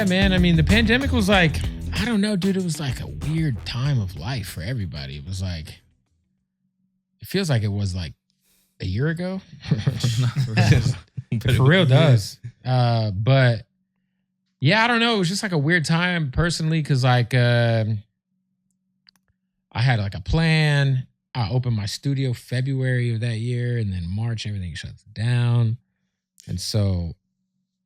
Yeah, man. I mean, the pandemic was like, I don't know, dude. It was like a weird time of life for everybody. It was like, it feels like it was like a year ago. It for real does. But yeah, I don't know. It was just like a weird time personally because like I had like a plan. I opened my studio February of that year, and then March everything shuts down, and so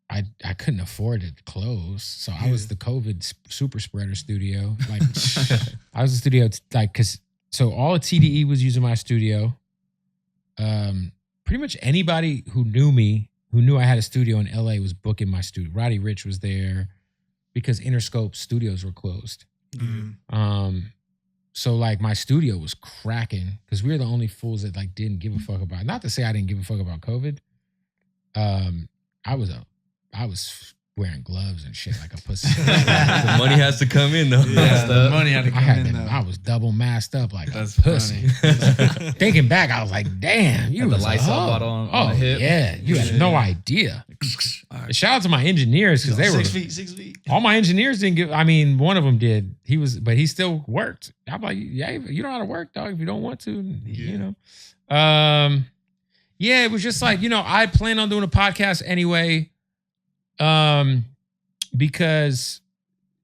I couldn't afford it to close. So I was the COVID super spreader studio. Like I was the studio like because so all of TDE was using my studio. Pretty much anybody who knew me, who knew I had a studio in LA, was booking my studio. Roddy Ricch was there because Interscope studios were closed. So like my studio was cracking because we were the only fools that like didn't give a fuck about it. Not to say I didn't give a fuck about COVID. I was wearing gloves and shit like a pussy. The money has to come in though. Yeah, the money had to come in though. I was double masked up like That's a pussy. Thinking back, I was like, damn, you Had the was Lysol a hoe. bottle on the hip. Yeah, you had no idea. Shout out to my engineers because they were 6 feet. all my engineers didn't give. I mean, one of them did. But he still worked. I'm like, yeah, you know how to work, dog. If you don't want to, you know. Yeah, it was just like, you know, I planned on doing a podcast anyway. Because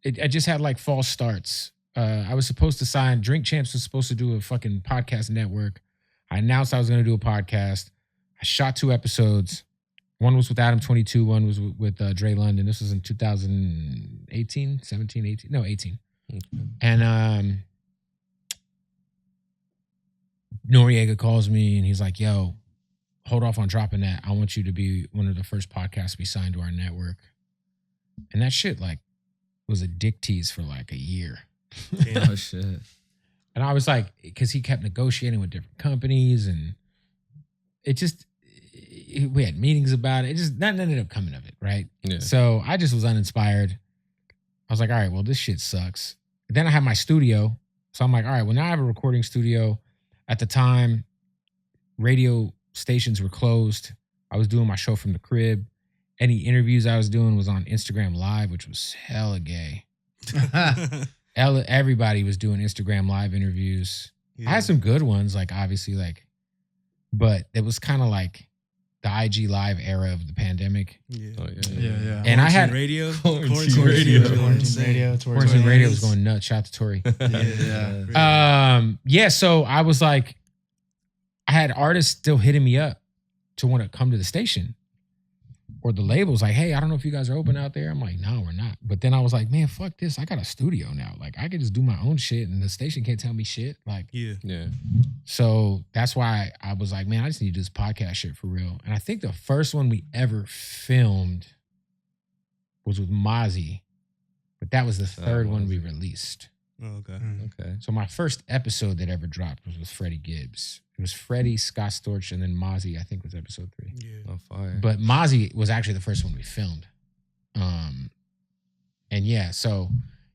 I just had like false starts. I was supposed to sign. Drink Champs was supposed to do a fucking podcast network. I announced I was going to do a podcast. I shot 2 episodes. One was with Adam 22. One was with Dre London. This was in 2018, 17, 18. No, 18. Okay. And Noriega calls me and he's like, yo, hold off on dropping that. I want you to be one of the first podcasts to be signed to our network. And that shit like was a dick tease for like a year. Oh shit. And I was like, because he kept negotiating with different companies and we had meetings about it. It just nothing ended up coming of it, right? Yeah. So I just was uninspired. I was like, all right, well, this shit sucks. Then I had my studio. So I'm like, all right, well, now I have a recording studio. At the time, radio stations were closed. I was doing my show from the crib. Any interviews I was doing was on Instagram Live, which was hella gay. Everybody was doing Instagram Live interviews. Yeah. I had some good ones, like obviously, like, but it was kind of like the IG Live era of the pandemic. Yeah. Oh, Yeah. And I had radio. Quarantine radio was going nuts. Shout out to Tori. Yeah. So I was like, I had artists still hitting me up to want to come to the station. Or the label's like, hey, I don't know if you guys are open out there. I'm like, no, we're not. But then I was like, man, fuck this. I got a studio now. Like, I could just do my own shit and the station can't tell me shit. Like, yeah. So that's why I was like, man, I just need to do this podcast shit for real. And I think the first one we ever filmed was with Mozzie. But that was the third one we released. Oh, okay. Okay. So my first episode that ever dropped was with Freddie Gibbs. It was Freddie, Scott Storch, and then Mozzie, I think was episode 3. Yeah. Oh, fire. But Mozzie was actually the first one we filmed. And yeah, so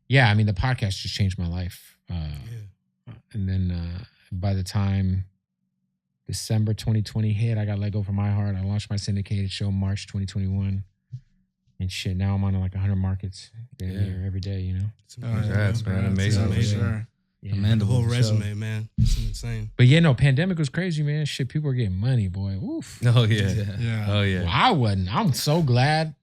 yeah, I mean, the podcast just changed my life. And then by the time December 2020 hit, I got let go from iHeart. I launched my syndicated show March 2021. And shit, now I'm on like 100 markets here every day, you know? Congrats, man. Amazing. Sure. Yeah. The whole resume, man. It's insane. But yeah, no, pandemic was crazy, man. Shit, people were getting money, boy. Oof. Oh, yeah. Oh, yeah. Well, I wasn't. I'm so glad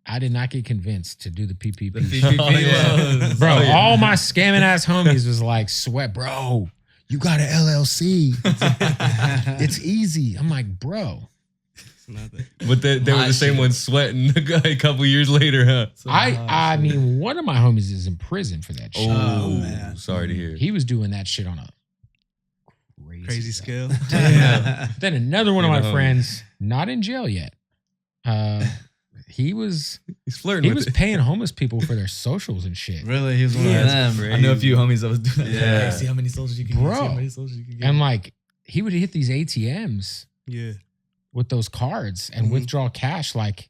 I did not get convinced to do the PPP. Bro, all my scamming ass homies was like, sweat, bro, you got an LLC. It's easy. I'm like, bro. But they were the same ones sweating a couple years later, huh? I mean, one of my homies is in prison for that shit. Oh, man. Sorry to hear. He was doing that shit on a crazy scale. Then another one of my friends, not in jail yet. He's flirting. He was paying homeless people for their socials and shit. Really? He was one of them. I know a few homies that was doing that. Yeah. Hey, see how many socials you can get. See how many socials you can get. And like, he would hit these ATMs. Yeah. With those cards and withdraw cash like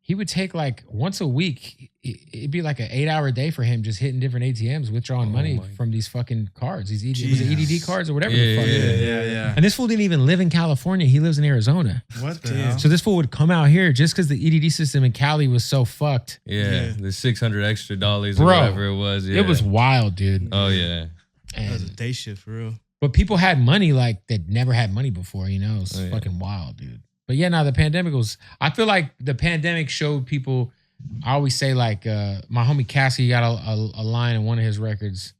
he would take like once a week. It'd be like an 8-hour day for him just hitting different ATMs, withdrawing money from these fucking cards. These was it EDD cards or whatever the fuck. Yeah. And this fool didn't even live in California. He lives in Arizona. What the hell? So this fool would come out here just because the EDD system in Cali was so fucked. Yeah. The $600 extra or Bro, whatever it was. Yeah. It was wild, dude. Oh, yeah. That was a day shift for real. But people had money like that never had money before, you know? It's fucking wild, dude. But yeah, the pandemic was, I feel like the pandemic showed people, I always say like, my homie Cassie got a line in one of his records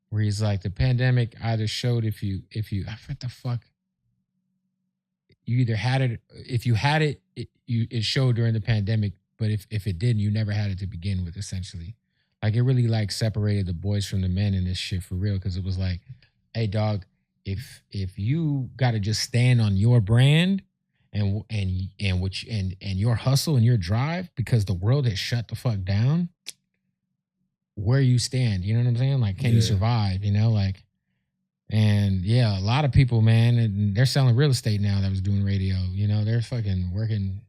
where he's like, the pandemic either showed if you, what the fuck? You either had it, if you had it, it showed during the pandemic, but if it didn't, you never had it to begin with, essentially. Like it really like separated the boys from the men in this shit for real. Cause it was like, hey dog, if you got to just stand on your brand and your hustle and your drive because the world has shut the fuck down, where you stand, you know what I'm saying? Like, can you survive, you know? Like, and yeah, a lot of people, man, and they're selling real estate now that was doing radio, you know, they're fucking working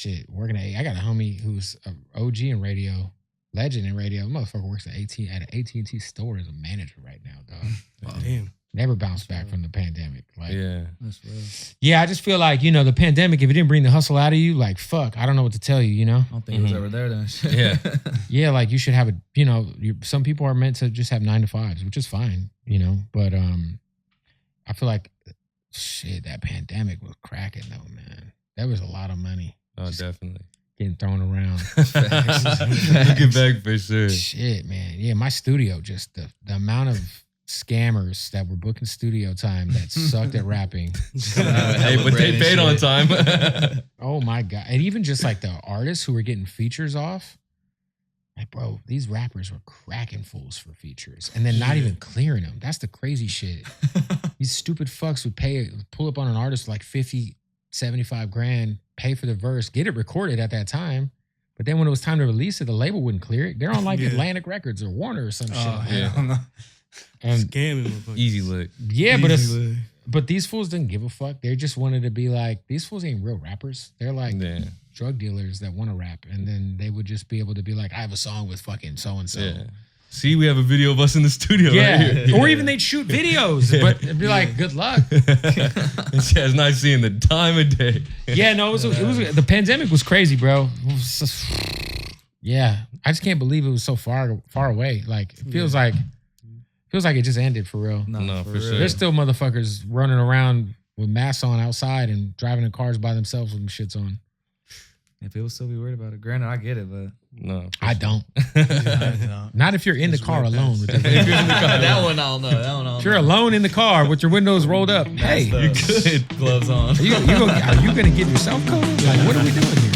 I got a homie who's an OG in radio, legend in radio. Motherfucker works at an AT&T store as a manager right now, dog. Oh, damn. Never bounced back from the pandemic. Like, That's real. Yeah, I just feel like, you know, the pandemic, if it didn't bring the hustle out of you, like, fuck, I don't know what to tell you, you know? I don't think it was ever there then. Yeah. Yeah, like you should have a, you know, some people are meant to just have 9 to 5s, which is fine, you know? But I feel like, shit, that pandemic was cracking though, man. That was a lot of money. Oh, definitely. Getting thrown around. Looking back for sure. Shit, man. Yeah, my studio, just the amount of scammers that were booking studio time that sucked at rapping. Hey, but they paid on time. Oh my God. And even just like the artists who were getting features off. Like, bro, these rappers were cracking fools for features and then not even clearing them. That's the crazy shit. These stupid fucks would pull up on an artist for like 50, 75 grand, pay for the verse, get it recorded at that time. But then when it was time to release it, the label wouldn't clear it. They're on like Atlantic Records or Warner or some shit. Yeah. And scamming. Easy look. Yeah, but these fools didn't give a fuck. They just wanted to be like, these fools ain't real rappers. They're like drug dealers that want to rap. And then they would just be able to be like, I have a song with fucking so-and-so. Yeah. See, we have a video of us in the studio. Yeah. Right here. Or even they'd shoot videos, but it'd be like, good luck. It's not seeing the time of day. Yeah, no, it was the pandemic was crazy, bro. Yeah. I just can't believe it was so far away. Like, it feels like it just ended for real. No, for sure. There's still motherfuckers running around with masks on outside and driving in cars by themselves with them shits on. Yeah, people still be worried about it. Granted, I get it, but no, I don't. Not if you're in the car alone. With that one I don't know. If you're alone in the car with your windows rolled up, hey, you're good. Gloves on. Are you gonna give yourself COVID? Like, what are we doing here?